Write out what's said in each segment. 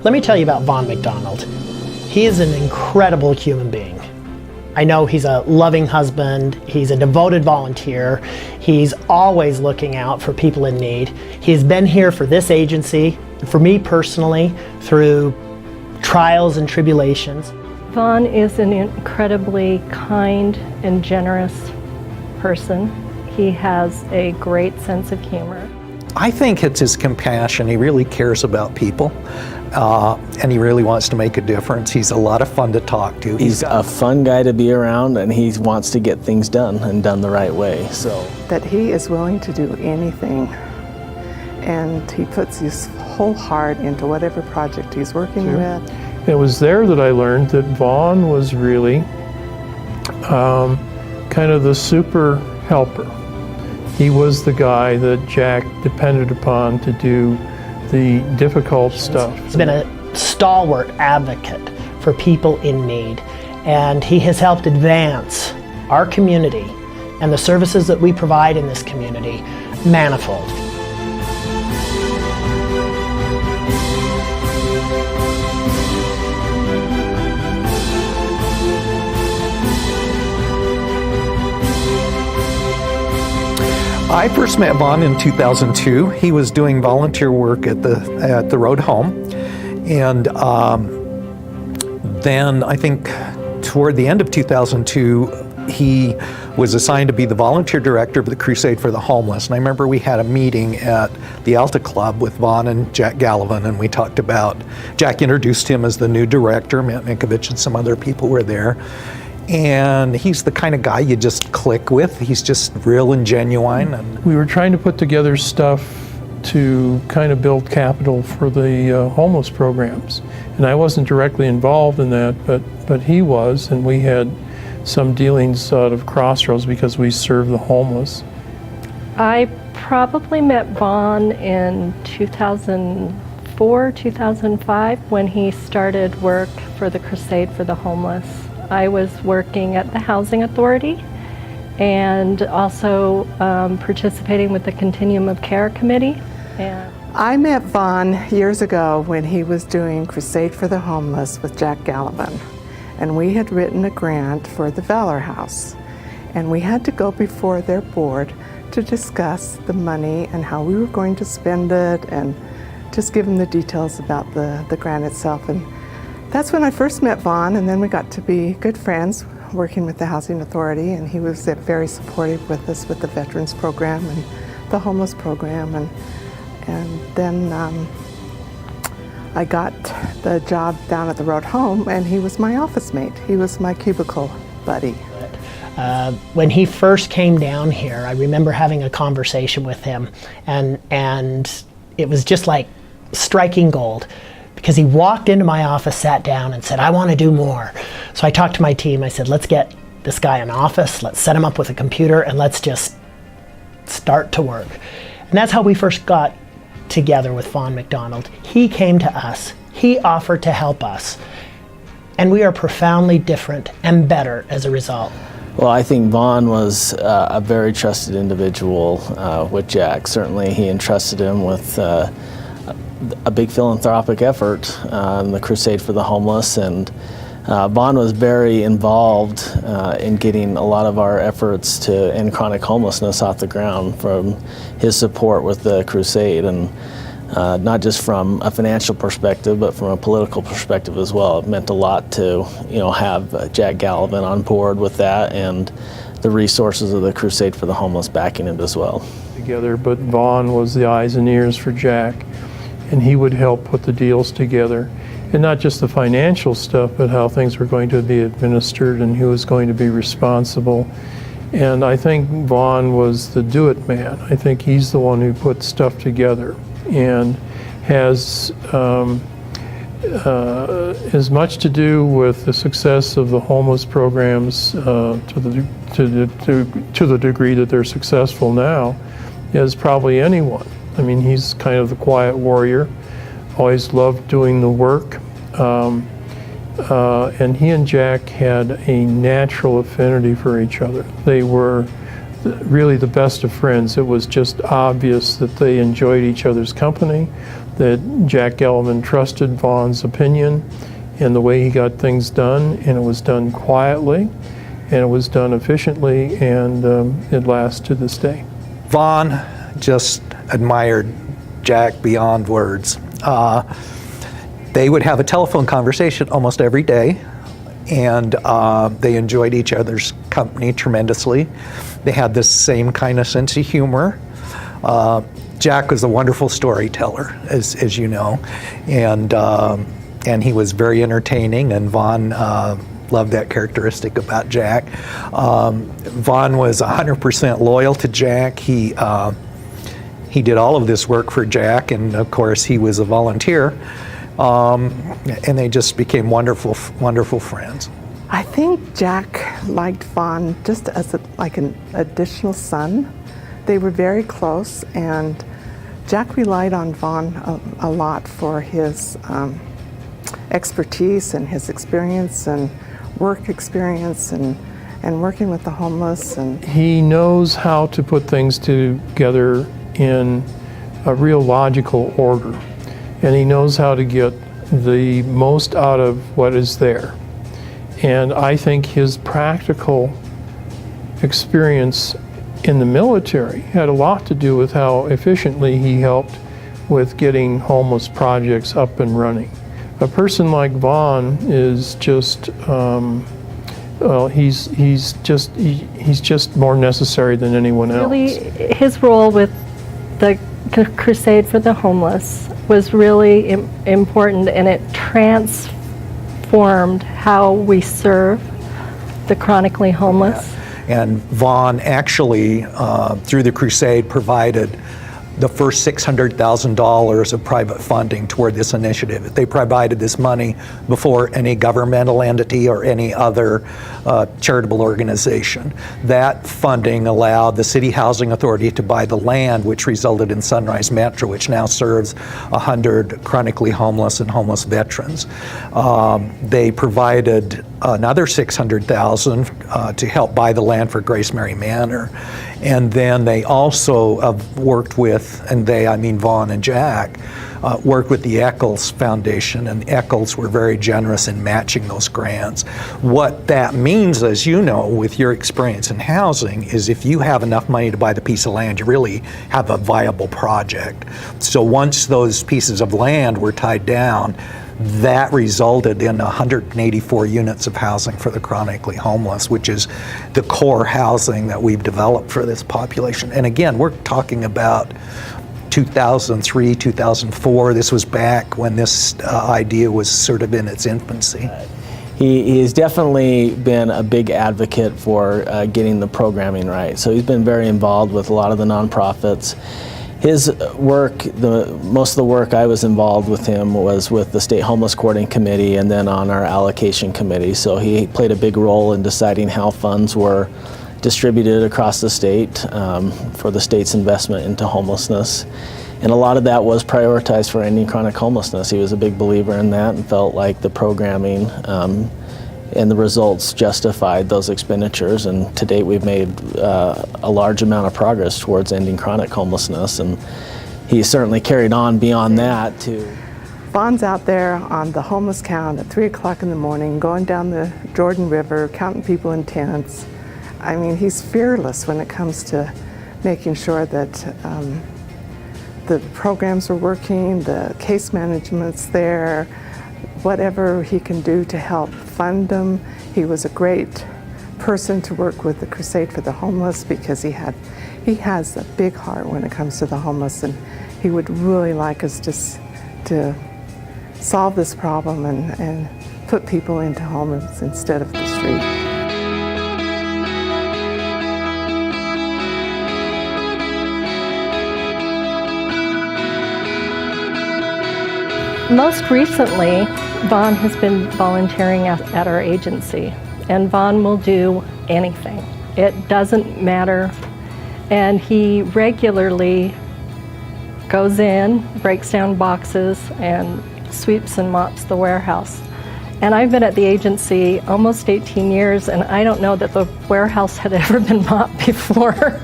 Let me tell you about Vaughn McDonald. He is an incredible human being. I know he's a loving husband, he's a devoted volunteer, he's always looking out for people in need. He's been here for this agency, for me personally, through trials and tribulations. Vaughn is an incredibly kind and generous person. He has a great sense of humor. I think it's his compassion. He really cares about people, and he really wants to make a difference. He's a lot of fun to talk to. He's a fun guy to be around, and he wants to get things done and done the right way. So that he is willing to do anything, and he puts his whole heart into whatever project he's working with. It was there that I learned that Vaughn was really kind of the super helper. He was the guy that Jack depended upon to do the difficult stuff. He's been a stalwart advocate for people in need, and he has helped advance our community and the services that we provide in this community manifold. I first met Vaughn in 2002. He was doing volunteer work at the road home, and then I think toward the end of 2002, he was assigned to be the volunteer director of the Crusade for the Homeless. And I remember we had a meeting at the Alta Club with Vaughn and Jack Gallivan, and we talked about, Jack introduced him as the new director, Matt Minkovich and some other people were there. And he's the kind of guy you just click with. He's just real and genuine. And we were trying to put together stuff to kind of build capital for the homeless programs. And I wasn't directly involved in that, but he was, and we had some dealings out of Crossroads because we serve the homeless. I probably met Vaughn in 2004, 2005, when he started work for the Crusade for the Homeless. I was working at the Housing Authority and also participating with the Continuum of Care Committee. I met Vaughn years ago when he was doing Crusade for the Homeless with Jack Gallivan, and we had written a grant for the Valor House, and we had to go before their board to discuss the money and how we were going to spend it and just give them the details about the grant itself. And that's when I first met Vaughn, and then we got to be good friends working with the Housing Authority, and he was very supportive with us with the Veterans Program and the Homeless Program. And then I got the job down at the road home, and he was my office mate. He was my cubicle buddy. When he first came down here, I remember having a conversation with him, and it was just like striking gold. Because he walked into my office, sat down, and said, I want to do more. So I talked to my team. I said, let's get this guy an office, let's set him up with a computer, and let's just start to work. And that's how we first got together with Vaughn McDonald. He came to us. He offered to help us. And we are profoundly different and better as a result. Well, I think Vaughn was a very trusted individual with Jack. Certainly he entrusted him with a big philanthropic effort in the Crusade for the Homeless, and Vaughn was very involved in getting a lot of our efforts to end chronic homelessness off the ground from his support with the Crusade, and not just from a financial perspective, but from a political perspective as well. It meant a lot to have Jack Gallivan on board with that, and the resources of the Crusade for the Homeless backing it as well. Together, but Vaughn was the eyes and ears for Jack, and he would help put the deals together. And not just the financial stuff, but how things were going to be administered and who was going to be responsible. And I think Vaughn was the do-it man. I think he's the one who put stuff together and has as much to do with the success of the homeless programs to the degree that they're successful now as probably anyone. I mean, he's kind of the quiet warrior, always loved doing the work. And he and Jack had a natural affinity for each other. They were really the best of friends. It was just obvious that they enjoyed each other's company, that Jack Gallivan trusted Vaughn's opinion and the way he got things done, and it was done quietly, and it was done efficiently, and it lasts to this day. Vaughn just admired Jack beyond words. They would have a telephone conversation almost every day, and they enjoyed each other's company tremendously. They had this same kind of sense of humor. Jack was a wonderful storyteller, as you know, and he was very entertaining, and Vaughn loved that characteristic about Jack. Vaughn was 100% loyal to Jack. He did all of this work for Jack, and of course he was a volunteer, and they just became wonderful friends. I think Jack liked Vaughn just as like an additional son. They were very close, and Jack relied on Vaughn a lot for his expertise and his experience and work experience and working with the homeless. And he knows how to put things together in a real logical order, and he knows how to get the most out of what is there. And I think his practical experience in the military had a lot to do with how efficiently he helped with getting homeless projects up and running. A person like Vaughn is just, well, he's just more necessary than anyone else. Really, his role with the Crusade for the Homeless was really important, and it transformed how we serve the chronically homeless. And Vaughn actually, through the Crusade, provided the first $600,000 of private funding toward this initiative. They provided this money before any governmental entity or any other charitable organization. That funding allowed the City Housing Authority to buy the land, which resulted in Sunrise Metro, which now serves 100 chronically homeless and homeless veterans. They provided another $600,000 to help buy the land for Grace Mary Manor. And then they also worked with, and they, I mean Vaughn and Jack, worked with the Eccles Foundation, and the Eccles were very generous in matching those grants. What that means, as you know, with your experience in housing, is if you have enough money to buy the piece of land, you really have a viable project. So once those pieces of land were tied down, that resulted in 184 units of housing for the chronically homeless, which is the core housing that we've developed for this population. And again, we're talking about 2003, 2004. This was back when this idea was sort of in its infancy. He has definitely been a big advocate for getting the programming right. So he's been very involved with a lot of the nonprofits. His work, most of the work I was involved with him was with the State Homeless Coordinating Committee and then on our allocation committee. So he played a big role in deciding how funds were distributed across the state for the state's investment into homelessness. And a lot of that was prioritized for ending chronic homelessness. He was a big believer in that and felt like the programming and the results justified those expenditures, and to date we've made a large amount of progress towards ending chronic homelessness, and he certainly carried on beyond that too. Vaughn's out there on the homeless count at 3 o'clock in the morning, going down the Jordan River, counting people in tents. I mean, he's fearless when it comes to making sure that the programs are working, the case management's there, whatever he can do to help fund them. He was a great person to work with the Crusade for the Homeless because he has a big heart when it comes to the homeless, and he would really like us to solve this problem and put people into homes instead of the street. Most recently, Vaughn has been volunteering at our agency, and Vaughn will do anything. It doesn't matter, and he regularly goes in, breaks down boxes, and sweeps and mops the warehouse. And I've been at the agency almost 18 years, and I don't know that the warehouse had ever been mopped before.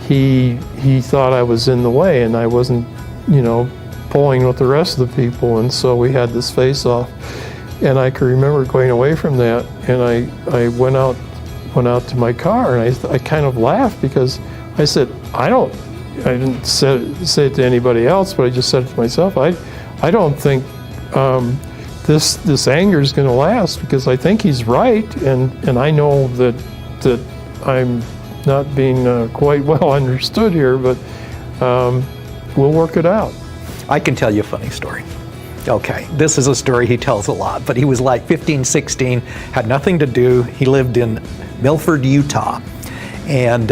He thought I was in the way, and I wasn't, pulling with the rest of the people, and so we had this face-off. And I can remember going away from that, and I went out to my car, and I kind of laughed because I said, I didn't say it to anybody else, but I just said it to myself, I don't think this anger is going to last, because I think he's right, and I know that I'm not being quite well understood here, but we'll work it out. I can tell you a funny story. Okay, this is a story he tells a lot, but he was like 15, 16, had nothing to do. He lived in Milford, Utah, and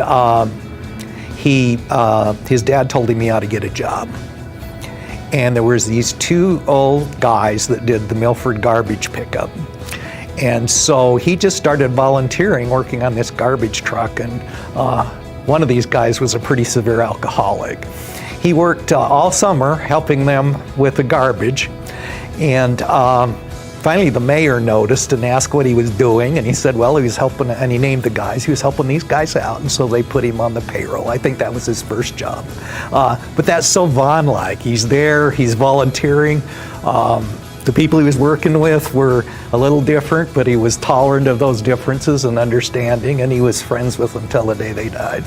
his dad told him he ought to get a job. And there was these two old guys that did the Milford garbage pickup. And so he just started volunteering, working on this garbage truck, and one of these guys was a pretty severe alcoholic. He worked all summer helping them with the garbage, and finally the mayor noticed and asked what he was doing, and he said, well, he was helping, and he named the guys, he was helping these guys out, and so they put him on the payroll. I think that was his first job. But that's so Vaughn-like. He's there, he's volunteering. The people he was working with were a little different, but he was tolerant of those differences and understanding, and he was friends with them until the day they died.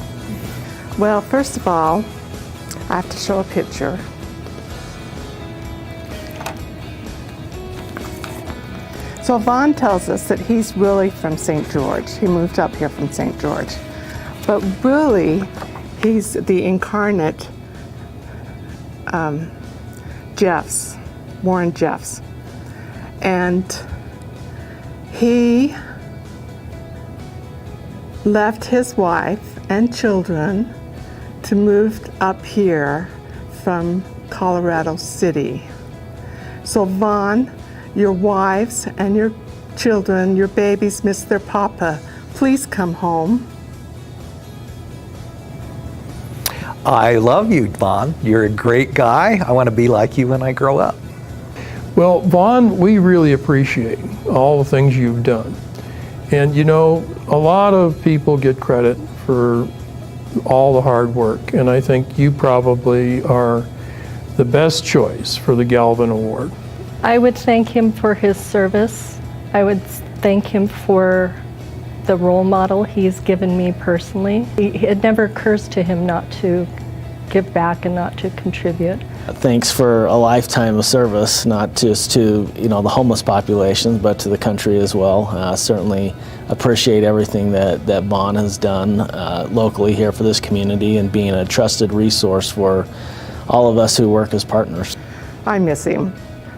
Well, first of all, I have to show a picture. So Vaughn tells us that he's really from St. George. He moved up here from St. George. But really, he's the incarnate Warren Jeffs. And he left his wife and children to move up here from Colorado City. So Vaughn, your wives and your children, your babies miss their papa. Please come home. I love you, Vaughn. You're a great guy. I want to be like you when I grow up. Well, Vaughn, we really appreciate all the things you've done. And you know, a lot of people get credit for all the hard work, and I think you probably are the best choice for the Gallivan Award. I would thank him for his service. I would thank him for the role model he's given me personally. It never occurs to him not to give back and not to contribute. Thanks for a lifetime of service, not just to the homeless population, but to the country as well. Certainly appreciate everything that Vaughn has done locally here for this community, and being a trusted resource for all of us who work as partners. I miss him.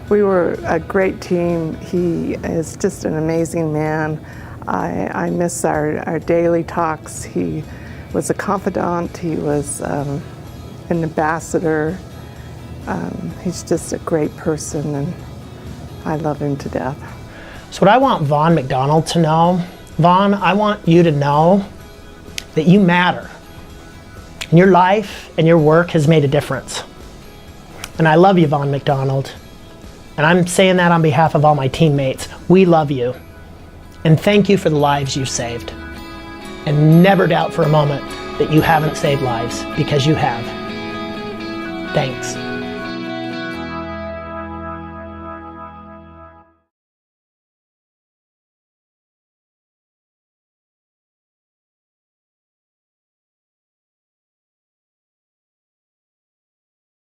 We were a great team. He is just an amazing man. I miss our daily talks. He was a confidant. He was an ambassador. He's just a great person, and I love him to death. So what I want Vaughn McDonald to know, Vaughn, I want you to know that you matter. And your life and your work has made a difference. And I love you, Vaughn McDonald. And I'm saying that on behalf of all my teammates. We love you. And thank you for the lives you've saved. And never doubt for a moment that you haven't saved lives, because you have. Thanks.